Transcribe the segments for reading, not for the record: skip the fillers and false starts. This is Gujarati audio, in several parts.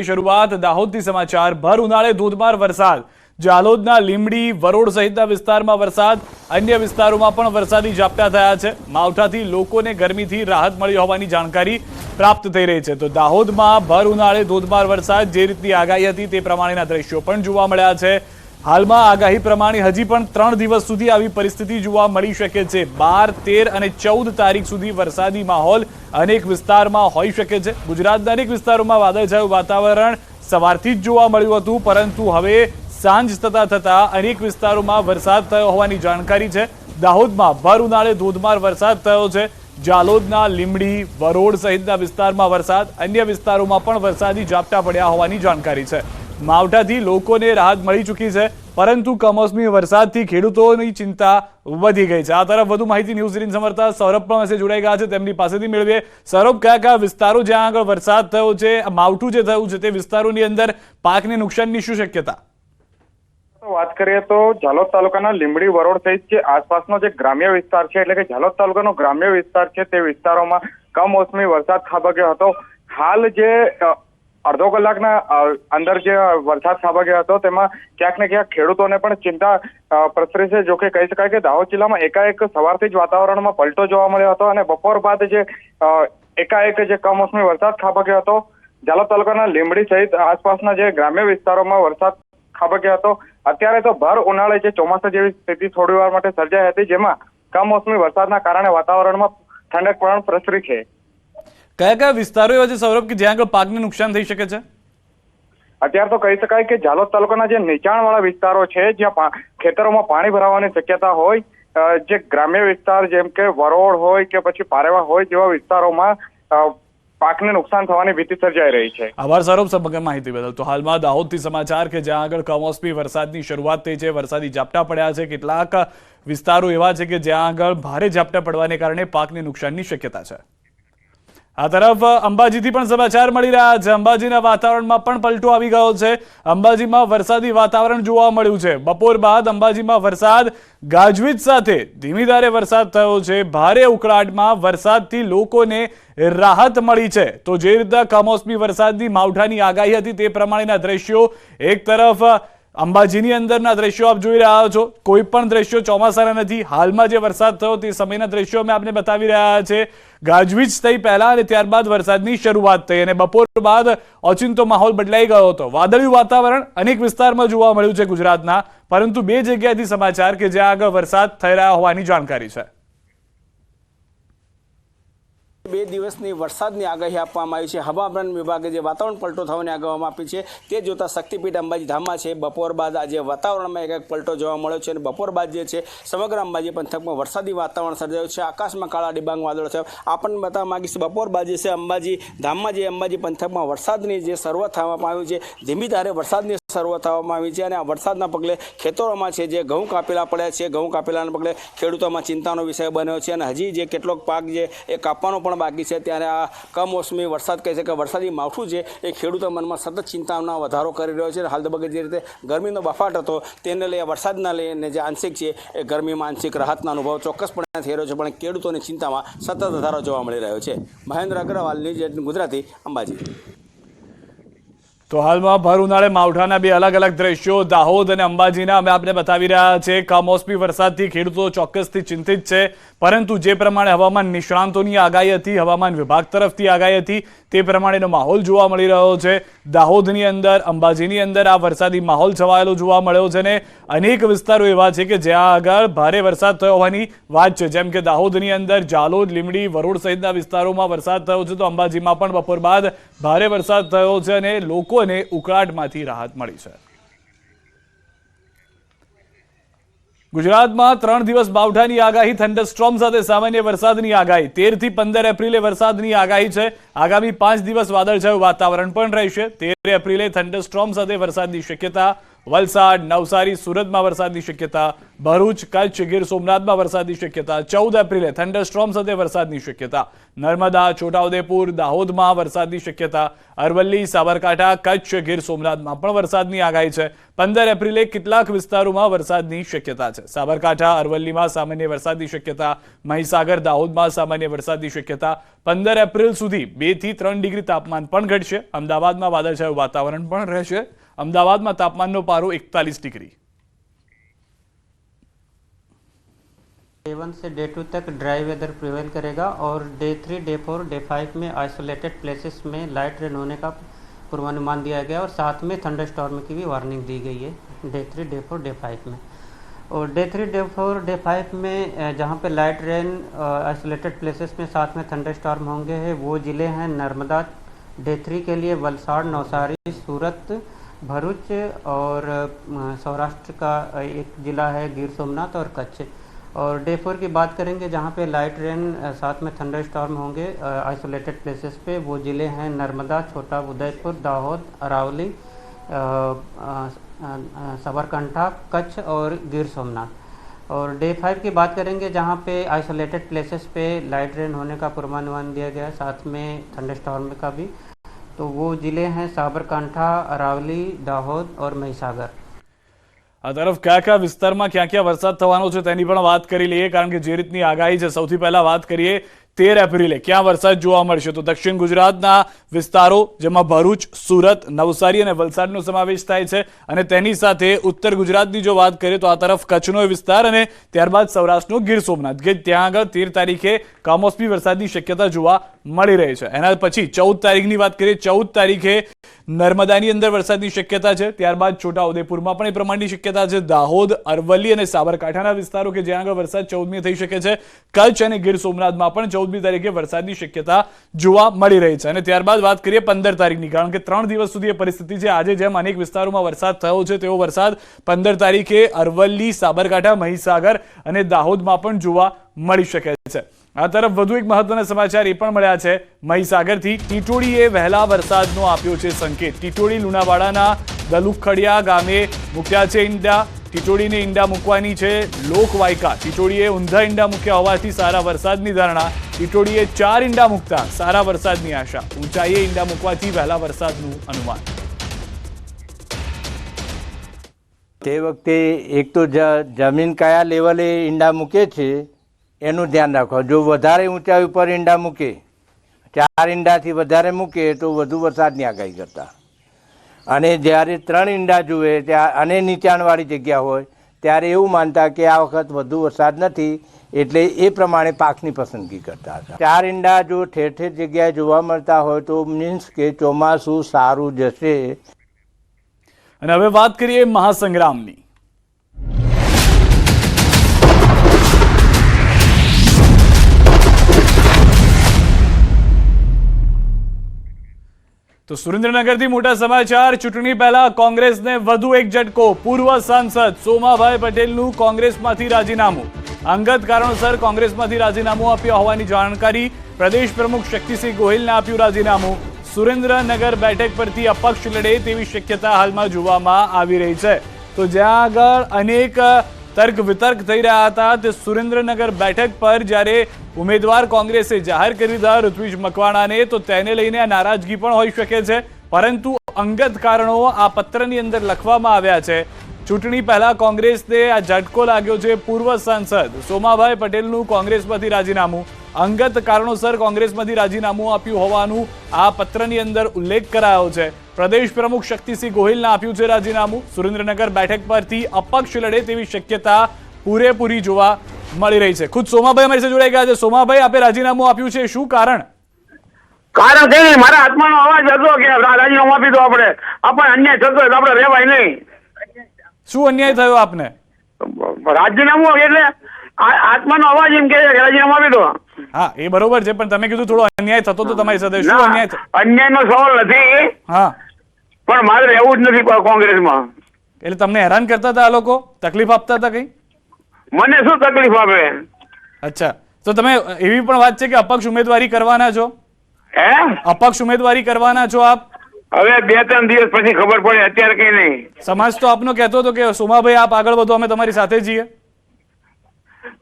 શરૂઆત દાહોદથી સમાચાર ભર ઉનાળે ધોધમાર વરસાદ જાલોદના લીંબડી વરોડ સહિતના વિસ્તારમાં વરસાદ અન્ય વિસ્તારોમાં પણ વરસાદી ઝાપટા થયા છે માવઠાથી લોકોને ગરમીથી રાહત મળી હોવાની જાણકારી પ્રાપ્ત થઈ રહી છે તો દાહોદમાં ભર ઉનાળે ધોધમાર વરસાદ જે રીતની આગાહી હતી તે પ્રમાણેના દ્રશ્યો પણ જોવા મળ્યા છે હાલમાં આગાહી પ્રમાણે હજી પણ 3 દિવસ સુધી આવી પરિસ્થિતિ જોવા મળી શકે છે 12, 13 અને 14 તારીખ સુધી વરસાદી માહોલ અનેક વિસ્તારમાં હોઈ શકે છે ગુજરાતના અનેક વિસ્તારોમાં વાદળછાયું વાતાવરણ સવારથી જ જોવા મળ્યું હતું પરંતુ હવે સાંજ થતા અનેક વિસ્તારોમાં વરસાદ થયો હોવાની જાણકારી છે દાહોદમાં ભર ઉનાળે ધોધમાર વરસાદ થયો છે જાલોદના લીંબડી વરોડ સહિતના વિસ્તારમાં વરસાદ અન્ય વિસ્તારોમાં પણ વરસાદી ઝાપટા પડ્યા હોવાની જાણકારી છે માવઠાથી લોકોને રાહત મળી ચૂકી છે પરંતુ કમોસમી વરસાદથી ખેડૂતોની ચિંતા વધી ગઈ છે આ તરફ વધુ માહિતી ન્યૂઝ 18 સમર્થક સૌરભ પણ સાથે જોડાઈ ગયા છે તેમની પાસેથી મેળવીએ સૌરભ કયા વિસ્તારો જ્યાં આગળ વરસાદ થયો છે માવઠું જે થયું છે તે વિસ્તારોની અંદર પાકને નુકસાનની શું શક્યતા વાત કરીએ તો જાલોદ તાલુકાના લીંબડી વરોડ સહિત જે આસપાસનો જે ગ્રામ્ય વિસ્તાર છે એટલે કે જાલોદ તાલુકાનો ગ્રામ્ય વિસ્તાર છે તે વિસ્તારોમાં કમોસમી વરસાદ ખાબક્યો હતો હાલ જે અડધો કલાકના અંદર જે વરસાદ ખાબક્યો હતો તેમાં ક્યાંક ને ક્યાંક ખેડૂતોને પણ ચિંતા પ્રસરી છે જોકે કહી શકાય કે દાહોદ જિલ્લામાં એકાએક સવારથી જ વાતાવરણમાં પલટો જોવા મળ્યો હતો અને બપોર બાદ જે એકાએક જે કમોસમી વરસાદ ખાબક્યો હતો જાલોદ તાલુકાના લીંબડી સહિત આસપાસના જે ગ્રામ્ય વિસ્તારોમાં વરસાદ ખાબક્યો હતો અત્યારે તો ભર ઉનાળે જે ચોમાસા જેવી સ્થિતિ થોડી વાર માટે સર્જાઈ હતી જેમાં કમોસમી વરસાદના કારણે વાતાવરણમાં ઠંડક પણ પ્રસરી છે કયા વિસ્તારો એવા છે સૌરભ કે જ્યાં આગળ પાકને નુકસાન થઈ શકે છે અત્યારે તો કહી શકાય કે જાલોદ તાલુકાના જે નીચાણવાળા વિસ્તારો છે જ્યાં ખેતરોમાં પાણી ભરાવાની શક્યતા હોય જે ગ્રામ્ય વિસ્તાર જેમ કે વરોડ હોય કે પછી પારેવા હોય જેવા વિસ્તારોમાં પાકને નુકસાન થવાની ભીતિ સર્જાઈ રહી છે આભાર સૌરભ સમગ્ર માહિતી બદલ તો હાલમાં દાહોદથી સમાચાર કે જ્યાં આગળ કમોસમી વરસાદની શરૂઆત થઈ છે વરસાદી ઝાપટા પડ્યા છે કેટલાક વિસ્તારો એવા છે કે જ્યાં આગળ ભારે ઝાપટા પડવાને કારણે પાકને નુકસાનની શક્યતા છે આ તરફ અંબાજીથી પણ સમાચાર મળી રહ્યા છે અંબાજીના વાતાવરણમાં પણ પલટો આવી ગયો છે અંબાજીમાં વરસાદી વાતાવરણ જોવા મળ્યું છે બપોર બાદ અંબાજીમાં વરસાદ ગાજવીજ સાથે ધીમી ધારે વરસાદ થયો છે ભારે ઉકળાટમાં વરસાદથી લોકોને રાહત મળી છે તો જે રીતે કમોસમી વરસાદની માવઠાની આગાહી હતી તે પ્રમાણેના દ્રશ્યો એક તરફ અંબાજીની અંદરના દ્રશ્યો આપ જોઈ રહ્યા છો કોઈ પણ દ્રશ્યો ચોમાસાના નથી હાલમાં જે વરસાદ થયો તે સમયના દ્રશ્યો અમે આપને બતાવી રહ્યા છે ગાજવીજ થઈ પહેલા અને ત્યારબાદ વરસાદની શરૂઆત થઈ અને બપોર બાદ ઓચિંતો માહોલ બદલાઈ ગયો હતો વાદળિયું વાતાવરણ અનેક વિસ્તારમાં જોવા મળ્યું છે ગુજરાતના પરંતુ બે જગ્યાએથી સમાચાર કે જ્યાં આગળ વરસાદ થઈ રહ્યા હોવાની જાણકારી છે 2 દિવસની વરસાદની આગાહી આપવામાં આવી છે હવામાન વિભાગે જે વાતાવરણ પલટો થવાની આગાહી આપી છે તે જોતા શક્તિપીઠ અંબાજી ધામમાં છે બપોર બાદ આજે વાતાવરણમાં એક પલટો જોવા મળ્યો છે અને બપોર બાદ જે છે સમગ્ર અંબાજી પંથકમાં વરસાદી વાતાવરણ સર્જાયું છે આકાશમાં કાળા ડિબાંગ વાદળો છે આપણને બતાવવા માંગીશ બપોર બાદ જે છે અંબાજી ધામમાં જે અંબાજી પંથકમાં વરસાદની જે શરૂઆત થવામાં આવી છે ધીમી ધારે વરસાદની શરૂઆત થવામાં આવી છે અને આ વરસાદના પગલે ખેતરોમાં છે જે ઘઉં કાપેલા પડ્યા છે ઘઉં કાપેલાના પગલે ખેડૂતોમાં ચિંતાનો વિષય બન્યો છે અને હજી જે કેટલોક પાક જે એ કાપવાનો પણ બાકી છે ત્યારે આ કમોસમી વરસાદ કહે છે કે વરસાદી માવઠું છે એ ખેડૂતો મનમાં સતત ચિંતાનો વધારો કરી રહ્યો છે હાલ તબક્કે જે રીતે ગરમીનો બફાટ હતો તેને લઈ વરસાદના લઈને જે આંશિક છે એ ગરમીમાં આંશિક રાહતનો અનુભવ ચોક્કસપણે થઈ રહ્યો છે પણ ખેડૂતોની ચિંતામાં સતત વધારો જોવા મળી રહ્યો છે મહેન્દ્ર અગ્રવાલ ન્યૂઝ 18 ગુજરાતી અંબાજી તો હાલમાં ભર ઉનાળે માવઠાના બે અલગ અલગ દ્રશ્યો દાહોદ અને અંબાજીના અમે આપને બતાવી રહ્યા છે કમોસમી વરસાદથી ખેડૂતો ચોક્કસથી ચિંતિત છે પરંતુ જે પ્રમાણે હવામાન નિષ્ણાંતોની આગાહી હતી હવામાન વિભાગ તરફથી આગાહી હતી તે પ્રમાણેનો માહોલ જોવા મળી રહ્યો છે દાહોદની અંદર અંબાજીની અંદર આ વરસાદી માહોલ છવાયેલો જોવા મળ્યો છે અને અનેક વિસ્તારો એવા છે કે જ્યાં આગળ ભારે વરસાદ થયો હોવાની વાત છે જેમ કે દાહોદની અંદર જાલોદ લીંબડી વરોડ સહિતના વિસ્તારોમાં વરસાદ થયો છે તો અંબાજીમાં પણ બપોર બાદ ભારે વરસાદ થયો છે અને લોકોને ઉકળાટમાંથી રાહત મળી છે ગુજરાતમાં 3 દિવસ માવઠાની આગાહી થંડરસ્ટોર્મ સાથે સામાન્ય વરસાદની આગાહી 13 થી 15 એપ્રિલે વરસાદની આગાહી છે આગામી 5 દિવસ વાદળછાયું વાતાવરણ પણ રહેશે 13 એપ્રિલે થંડરસ્ટોર્મ સાથે વરસાદની શક્યતા વલસાડ, નવસારી, સુરતમાં વરસાદની શક્યતા, ભરૂચ, કચ્છ, ગીર સોમનાથમાં વરસાદની શક્યતા, 14 એપ્રિલે થંડરસ્ટોર્મ સાથે વરસાદની શક્યતા, નર્મદા, છોટાઉદેપુર, દાહોદમાં વરસાદની શક્યતા, અરવલ્લી, સાબરકાંઠા, કચ્છ, ગીર સોમનાથમાં પણ વરસાદની આગાહી છે. 15 એપ્રિલે કેટલાક વિસ્તારોમાં વરસાદની શક્યતા છે. સાબરકાંઠા, અરવલ્લીમાં સામાન્ય વરસાદની શક્યતા, મહીસાગર, દાહોદમાં સામાન્ય વરસાદની શક્યતા. 15 એપ્રિલ સુધી 2 થી 3 ડિગ્રી તાપમાન પણ ઘટશે. અમદાવાદમાં વાદળછાયું વાતાવરણ પણ રહેશે. અમદાવાદમાં તાપમાનનો પારો 41 ડિગ્રી. डे 1 से डे 2 तक ड्राई वेदर प्रिवेल करेगा और डे 3, डे 4, डे 5 में आइसोलेटेड प्लेसेस में लाइट रेन होने का पूर्वानुमान दिया गया और साथ में थंडर स्टॉर्म की भी वार्निंग दी गई है डे 3, डे 4, डे 5 में. और डे 3, डे 4, डे 5 में जहाँ पे लाइट रेन आइसोलेटेड प्लेसेस में साथ में थंडर स्टॉर्म होंगे हैं वो ज़िले हैं नर्मदा. डे 3 के लिए वलसाड़, नवसारी, सूरत, भरूच और सौराष्ट्र का एक ज़िला है गिर सोमनाथ और कच्छ. और डे 4 की बात करेंगे जहाँ पे लाइट रेन साथ में थंडर स्टॉर्म होंगे आइसोलेटेड प्लेसेस पे वो ज़िले हैं नर्मदा, छोटा उदयपुर, दाहोद, अरावली, साबरकांठा, कच्छ और गिर सोमनाथ. और डे 5 की बात करेंगे जहाँ पे आइसोलेटेड प्लेसेस पे लाइट रेन होने का पूर्वानुमान दिया गया है साथ में थंडर स्टॉर्म का भी. तो वो ज़िले हैं साबरकांठा, अरावली, दाहोद और મહીસાગર. આ તરફ કયા કયા વિસ્તારમાં ક્યાં વરસાદ થવાનો છે તેની પણ વાત કરી લઈએ, કારણ કે જે રીતની આગાહી છે. સૌથી પહેલા વાત કરીએ 13 એપ્રિલે ક્યાં વરસાદ જોવા મળશે. તો દક્ષિણ ગુજરાતના વિસ્તારો જેમાં ભરૂચ, સુરત, નવસારી અને વલસાડનો સમાવેશ થાય છે. અને તેની સાથે ઉત્તર ગુજરાતની જો વાત કરીએ તો આ તરફ કચ્છનો વિસ્તાર અને ત્યારબાદ સૌરાષ્ટ્રનો ગીર સોમનાથ, કે ત્યાં આગળ 13 તારીખે કમોસમી વરસાદની શક્યતા જોવા મળી રહી છે. એના પછી 14 તારીખની વાત કરીએ. 14 તારીખે નર્મદાની અંદર વરસાદની શક્યતા છે. ત્યારબાદ છોટાઉદેપુરમાં પણ એ પ્રમાણની શક્યતા છે. દાહોદ, અરવલ્લી અને સાબરકાંઠાના વિસ્તારો કે જ્યાં આગળ વરસાદ 14મી થઈ શકે છે. કચ્છ અને ગીર સોમનાથમાં પણ 14મી તારીખે વરસાદની શક્યતા જોવા મળી રહી છે. અને ત્યારબાદ વાત કરીએ 15 તારીખની, કારણ કે 3 દિવસ સુધી એ પરિસ્થિતિ છે. આજે જેમ અનેક વિસ્તારોમાં વરસાદ થયો છે તેવો વરસાદ 15 તારીખે અરવલ્લી, સાબરકાંઠા, મહીસાગર અને દાહોદમાં પણ જોવા મળી શકે છે. આ તરફ વધુ એક મહત્વના સમાચાર એ પણ મળ્યા છે મહીસાગરથી. ટીટોડીએ વહેલા વરસાદનો આપ્યો છે સંકેત. ટીટોડી લુણાવાડાના દલુખડિયા ગામે મૂક્યા છે ઈંડા. ટીટોડીને ઈંડા મૂકવાની છે લોકવાયકા. ટીટોડીએ ઊંધા ઈંડા મૂક્યા હોવાથી સારા વરસાદની ધારણા. ટીટોડીએ 4 ઈંડા મૂકતા સારા વરસાદની આશા. ઊંચાઈએ ઈંડા મૂકવાથી વહેલા વરસાદનું અનુમાન. તે વખતે એક તો જમીન કયા લેવલે ઈંડા મૂકે છે એનું ધ્યાન રાખો. જો વધારે ઊંચાઈ ઉપર ઈંડા મૂકે, 4 ઈંડાથી વધારે મૂકે તો વધુ વરસાદની આગાહી કરતા. અને જ્યારે 3 ઈંડા જુએ ત્યાં અને નીચાણવાળી જગ્યા હોય ત્યારે એવું માનતા કે આ વખત વધુ વરસાદ નથી, એટલે એ પ્રમાણે પાકની પસંદગી કરતા હતા. 4 ઈંડા જો ઠેર ઠેર જગ્યાએ જોવા મળતા હોય તો મીન્સ કે ચોમાસું સારું જશે. અને હવે વાત કરીએ મહાસંગ્રામની. તો સુરેન્દ્રનગરથી મોટા સમાચાર. ચૂંટણી પહેલા કોંગ્રેસને વધુ એક ઝટકો. પૂર્વ સાંસદ સોમાભાઈ પટેલનું કોંગ્રેસમાંથી રાજીનામું. અંગત કારણોસર કોંગ્રેસમાંથી રાજીનામું આપ્યું હોવાની જાણકારી. પ્રદેશ પ્રમુખ શક્તિસિંહ ગોહિલને આપ્યું રાજીનામું. સુરેન્દ્રનગર બેઠક પરથી અપક્ષ લડે તેવી શક્યતા હાલમાં જોવામાં આવી રહી છે. તો જ્યાં આગળ અનેક તર્ક વિતર્ક થઈ રહ્યા હતા તે સુરેન્દ્રનગર બેઠક પર જ્યારે ઉમેદવાર કોંગ્રેસે જાહેર કરી દીધા ઋત્વિજ મકવાણાને, તો તેને લઈને આ નારાજગી પણ હોઈ શકે છે. પરંતુ અંગત કારણો આ પત્રની અંદર લખવામાં આવ્યા છે. ચૂંટણી પહેલા કોંગ્રેસને આ ઝટકો લાગ્યો છે. પૂર્વ સાંસદ સોમાભાઈ પટેલનું કોંગ્રેસમાંથી રાજીનામું. અંગત કારણોસર કોંગ્રેસમાંથી રાજીનામું આપ્યું હોવાનું આ પત્રની અંદર ઉલ્લેખ કરાયો છે. પ્રદેશ પ્રમુખ શક્તિસિંહ ગોહિલને આપ્યું છે રાજીનામું. સુરેન્દ્રનગર બેઠક પરથી અપક્ષ લડે તેવી શક્યતા પૂરેપૂરી જોવા મળી રહી છે. ખુદ સોમાભાઈ અમારી સાથે જોડાઈ ગયા છે. સોમાભાઈ, આપે રાજીનામું આપ્યું છે, શું કારણ? કારણ કઈ નહીં, મારા આત્માનો અવાજ હતો કે રાજીનામું આપી દો, આપણે અન્યાય થતો હોય તો આપણે રહેવાય નહીં. શું અન્યાય થયો આપને? રાજીનામું એટલે આત્માનો અવાજ એમ કે રાજીનામું આપી દો. હા, એ બરોબર છે, પણ તમે કીધું થોડો અન્યાય થતો તો તમારી સાથે. શું અન્યાય? અન્યાયનો સવાલ નથી. હા, પણ મારે રહેવું જ નથી કોંગ્રેસમાં. એટલે તમને હેરાન કરતા હતા આ લોકો? તકલીફ આપતા હતા કઈ? મને શું તકલીફ આપે? અચ્છા, તો તમે એવી પણ વાત છે કે અપક્ષ ઉમેદવારી કરવાના છો? હે? અપક્ષ ઉમેદવારી કરવાના છો આપ? હવે 2-3 દિવસ પછી ખબર પડે, અત્યારે કઈ નહીં. સમાજ તો આપનો કહેતો હતો કે સોમાભાઈ આપ આગળ વધો, અમે તમારી સાથે છીએ.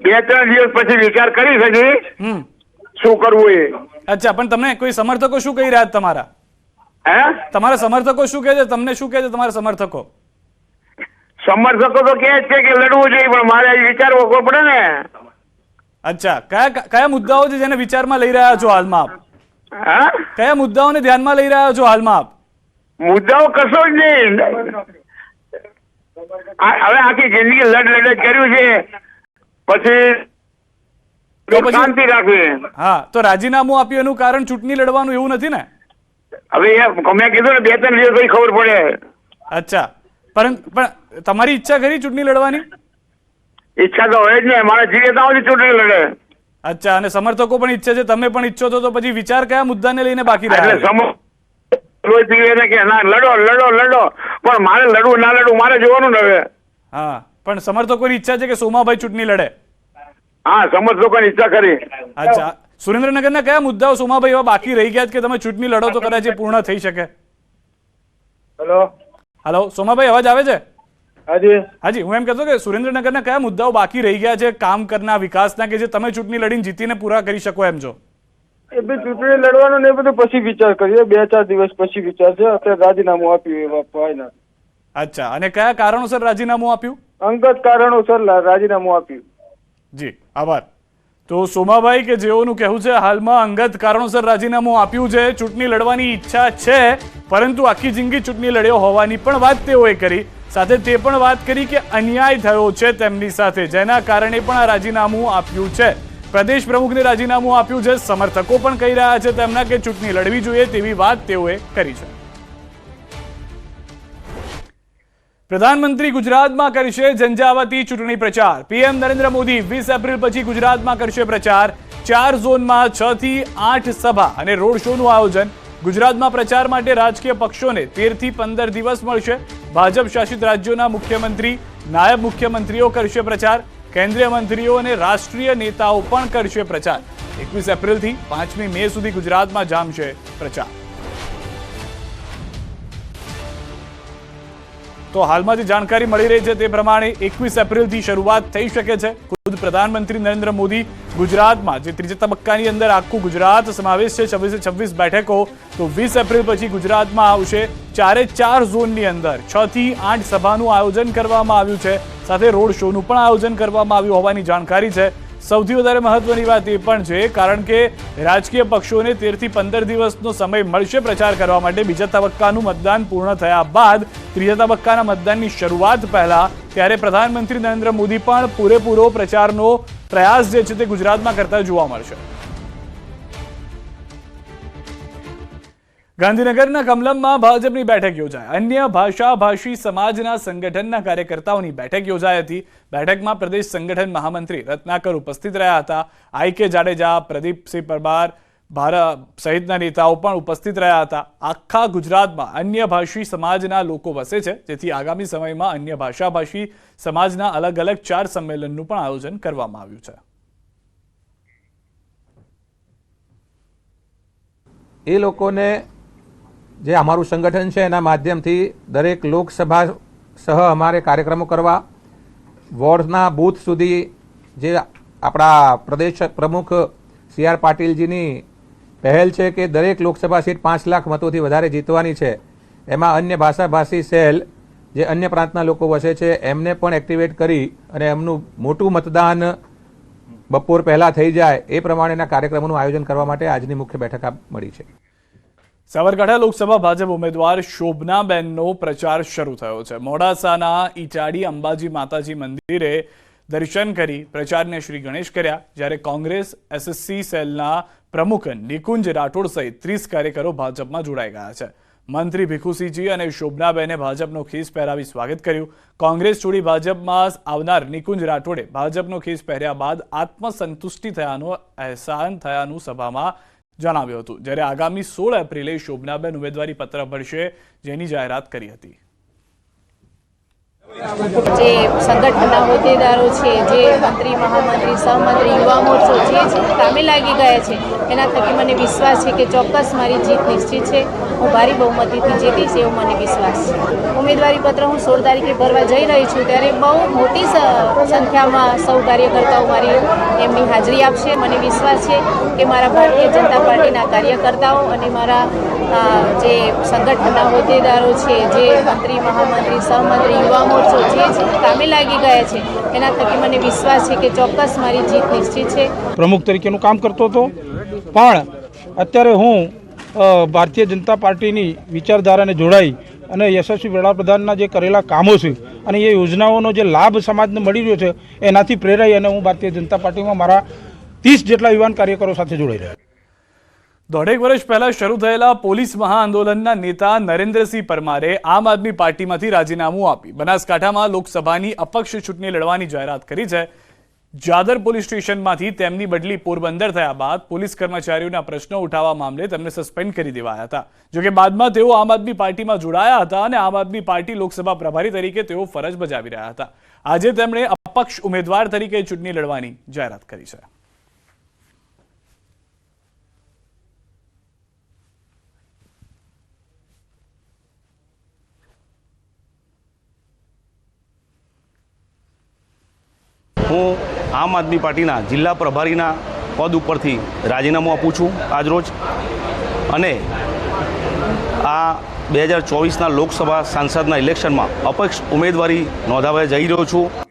2-3 દિવસ પછી વિચાર કરી શકી હમ શું કરવું એ. અચ્છા, પણ તમને કોઈ સમર્થકો શું કહી રહ્યા છે તમારા? હે, તમારા સમર્થકો શું કહે છે? તમને શું કહે છે તમારા સમર્થકો? સમર્થકો તો કહે છે કે લડવું જોઈએ, પણ મારે વિચારવો પડે ને. અચ્છા, કયા મુદ્દાઓ છે જેને વિચારમાં લઈ રહ્યા છો હાલમાં આપ? હા, કયા મુદ્દાઓને ધ્યાનમાં લઈ રહ્યા છો હાલમાં આપ? મુદ્દાઓ કશો જ નહીં. હવે આખી જિંદગી લડ કર્યું છે, પછી શાંતિ રાખવી. હા, તો રાજીનામું આપ્યું એનું કારણ ચૂંટણી લડવાનું એવું નથી ને? હવે મેં કીધું ને 2-3 દિવસ પછી ખબર પડે. અચ્છા, પણ તમારી ઈચ્છા ખરી ચૂંટણી લડવાની? ઈચ્છા તો હોય જ ને, મારા જીવે ત્યાં સુધી ચૂંટણી લડે. અચ્છા, અને સમર્થકો પણ ઈચ્છે છે, તમે પણ ઈચ્છો છો, તો પછી વિચાર કયા મુદ્દાને લઈને બાકી રહ્યા છે? રોજ પીવે કે ના લડો, પણ મારે લડવું ના લડવું મારે જોવાનું ને હવે. હા, પણ સમર્થકોની ઈચ્છા છે કે સોમાભાઈ ચૂંટણી લડે. હા, સમર્થકોની ઈચ્છા કરી. અચ્છા, સુરેન્દ્રનગરના કયા મુદ્દાઓ સોમાભાઈ એવા બાકી રહી ગયા છે કે તમે ચૂંટણી લડો તો કદાચ એ પૂર્ણ થઈ શકે? હેલો સોમાભાઈ, અવાજ આવે છે? હાજી, હું એમ કહેતો કે સુરેન્દ્રનગરના કયા મુદ્દાઓ બાકી રહી ગયા છે કામ કરના, વિકાસના, કે જે તમે ચૂંટણી લડીને જીતીને પૂરા કરી શકો એમ છો? એ બી ચૂંટણી લડવાનું ને એ બધું પછી વિચાર કરીએ, 2-4 દિવસ પછી વિચાર છે. અત્યારે રાજીનામું આપ્યું એ ફાઇનલ. અચ્છા, અને કયા કારણોસર રાજીનામું આપ્યું? અંગત કારણોસર રાજીનામું આપ્યું. જી, આભાર. તો સોમાભાઈ કે જેઓનું કહેવું છે હાલમાં અંગત કારણોસર રાજીનામું આપ્યું છે, ચૂંટણી લડવાની ઈચ્છા છે, પરંતુ આખી જિંદગી ચૂંટણી લડ્યો હોવાની પણ વાત તેઓએ કરી. સાથે તે પણ વાત કરી કે અન્યાય થયો છે તેમની સાથે, જેના કારણે પણ આ રાજીનામું આપ્યું છે. પ્રદેશ પ્રમુખને રાજીનામું આપ્યું છે. સમર્થકો પણ કહી રહ્યા છે તેમના કે ચૂંટણી લડવી જોઈએ તેવી વાત તેઓએ કરી છે. પ્રધાનમંત્રી ગુજરાતમાં કરશે ઝંઝાવાતી ચૂંટણી પ્રચાર. પીએમ નરેન્દ્ર મોદી 20 એપ્રિલ પછી ગુજરાતમાં કરશે પ્રચાર. 4 ઝોનમાં 6 થી 8 સભા અને રોડ શોનું આયોજન. ગુજરાતમાં પ્રચાર માટે રાજકીય પક્ષોને 13 થી 15 દિવસ મળશે. ભાજપ શાસિત રાજ્યોના મુખ્યમંત્રી, નાયબ મુખ્યમંત્રીઓ કરશે પ્રચાર. કેન્દ્રીય મંત્રીઓ અને રાષ્ટ્રીય નેતાઓ પણ કરશે પ્રચાર. 21 એપ્રિલથી 5મી મે સુધી ગુજરાતમાં જામશે પ્રચાર. તો હાલમાં જે જાણકારી મળી રહી છે તે પ્રમાણે 21 એપ્રિલથી શરૂઆત થઈ શકે છે. ખુદ પ્રધાનમંત્રી નરેન્દ્ર મોદી ગુજરાતમાં જે ત્રીજા તબક્કાની અંદર આખું ગુજરાત સમાવેશ છે 26 બેઠકો, તો 20 એપ્રિલ પછી ગુજરાતમાં આવશે. 4 ઝોનની અંદર 6 થી 8 સભાનું આયોજન કરવામાં આવ્યું છે. સાથે રોડ શોનું પણ આયોજન કરવામાં આવ્યું હોવાની જાણકારી છે. સૌથી વધારે મહત્વની વાત એ પણ છે કારણ કે રાજકીય પક્ષોને 13 થી 15 દિવસનો સમય મળશે પ્રચાર કરવા માટે. બીજા તબક્કાનું મતદાન પૂર્ણ થયા બાદ ત્રીજા તબક્કાના મતદાનની શરૂઆત પહેલા ત્યારે પ્રધાનમંત્રી નરેન્દ્ર મોદી પણ પૂરેપૂરો પ્રચારનો પ્રયાસ જે છે તે ગુજરાતમાં કરતા જોવા મળશે. ગાંધીનગરના કમલમમાં ભાજપની બેઠક યોજાઈ. અન્ય ભાષાભાષી સમાજના સંગઠનના કાર્યકર્તાઓની બેઠક યોજાઈ હતી. બેઠકમાં પ્રદેશ સંગઠન મહામંત્રી રત્નાકર ઉપસ્થિત રહ્યા હતા. આઈ.કે. જાડેજા, પ્રદીપસિંહ પરમાર સહિતના નેતાઓ પણ ઉપસ્થિત રહ્યા હતા. આખા ગુજરાતમાં અન્ય ભાષી સમાજના લોકો વસે છે, જેથી આગામી સમયમાં અન્ય ભાષાભાષી સમાજના અલગ અલગ 4 સંમેલનનું પણ આયોજન કરવામાં આવ્યું છે. એ લોકોને જે અમારું સંગઠન છે એના માધ્યમથી દરેક લોકસભા સહ અમારે કાર્યક્રમો કરવા, વોર્ડના બૂથ સુધી જે આપણા પ્રદેશ પ્રમુખ સી.આર. પાટીલજીની પહેલ છે કે દરેક લોકસભા સીટ 5 લાખ મતોથી વધારે જીતવાની છે, એમાં અન્ય ભાષાભાષી સેલ જે અન્ય પ્રાંતના લોકો વસે છે એમને પણ એક્ટિવેટ કરી અને એમનું મોટું મતદાન બપોર પહેલાં થઈ જાય એ પ્રમાણેના કાર્યક્રમોનું આયોજન કરવા માટે આજની મુખ્ય બેઠક મળી છે. સાબરકાંઠા લોકસભા ભાજપ ઉમેદવાર શોભનાબેનનો પ્રચાર શરૂ થયો છે. મોડાસાના ઈટાડી અંબાજી માતાજી મંદિરે દર્શન કરી પ્રચારને શ્રી ગણેશ કર્યા. જ્યારે કોંગ્રેસ એસએસસી સેલના પ્રમુખ નિકુંજ રાઠોડ સહિત 30 કાર્યકરો ભાજપમાં જોડાઈ ગયા છે. મંત્રી ભીખુસિંહજી અને શોભનાબેને ભાજપનો ખેસ પહેરાવી સ્વાગત કર્યું. કોંગ્રેસ છોડી ભાજપમાં આવનાર નિકુંજ રાઠોડે ભાજપનો ખેસ પહેર્યા બાદ આત્મસંતુષ્ટિ થયાનો અહેસાન થયાનું સભામાં જણાવ્યું હતું. જ્યારે આગામી 16 એપ્રિલે શોભનાબેન ઉમેદવારી પત્ર ભરશે, જેની જાહેરાત કરી હતી. જે સંગઠનના હોદ્દેદારો છે, જે મંત્રી, મહામંત્રી, સહમંત્રી, યુવા મોરચો જે કામે લાગી ગયા છે, એના થકી મને વિશ્વાસ છે કે ચોક્કસ મારી જીત નિશ્ચિત છે. હું ભારે બહુમતીથી જીતીશ એવો મને વિશ્વાસ છે. ઉમેદવારી પત્ર હું 16 તારીખે ભરવા જઈ રહી છું ત્યારે બહુ મોટી સંખ્યામાં સૌ કાર્યકર્તાઓ મારી એમની હાજરી આપશે. મને વિશ્વાસ છે કે મારા ભારતીય જનતા પાર્ટીના કાર્યકર્તાઓ અને મારા જે સંગઠનના હોદ્દેદારો છે, જે મંત્રી, મહામંત્રી, સહમંત્રી, યુવા મોરચો જે કામે લાગી ગયા છે, એના થકી મને વિશ્વાસ છે કે ચોક્કસ મારી જીત નિશ્ચિત છે. પ્રમુખ તરીકેનું કામ કરતો હતો, પણ અત્યારે હું ભારતીય જનતા પાર્ટીની વિચારધારાને જોડાઈ અને યશસ્વી વડાપ્રધાનના જે કરેલા કામો છે અને એ યોજનાઓનો જે લાભ સમાજને મળી રહ્યો છે એનાથી પ્રેરાઈ અને હું ભારતીય જનતા પાર્ટીમાં મારા 30 જેટલા યુવાન કાર્યકરો સાથે જોડાઈ રહ્યા. 1.5 વર્ષ પહેલા શરૂ થયેલા પોલીસ મહાઆંદોલનના નેતા નરેન્દ્રસિંહ પરમારે આમ આદમી પાર્ટીમાંથી રાજીનામું આપી બનાસકાંઠામાં લોકસભાની અપક્ષ ચૂંટણી લડવાની જાહેરાત કરી છે. જાદર પોલીસ સ્ટેશનમાંથી તેમની બદલી પોરબંદર થયા બાદ પોલીસ કર્મચારીઓના પ્રશ્નો ઉઠાવવા મામલે તેમને સસ્પેન્ડ કરી દેવાયા હતા. જોકે બાદમાં તેઓ આમ આદમી પાર્ટીમાં જોડાયા હતા અને આમ આદમી પાર્ટી લોકસભા પ્રભારી તરીકે તેઓ ફરજ બજાવી રહ્યા હતા. આજે તેમણે અપક્ષ ઉમેદવાર તરીકે ચૂંટણી લડવાની જાહેરાત કરી છે. હું આમ આદમી પાર્ટીના જિલ્લા પ્રભારીના પદ ઉપરથી રાજીનામું આપું છું આજરોજ, અને આ 2024ના લોકસભા સાંસદના ઇલેક્શનમાં અપક્ષ ઉમેદવારી નોંધાવવા જઈ રહ્યો છું.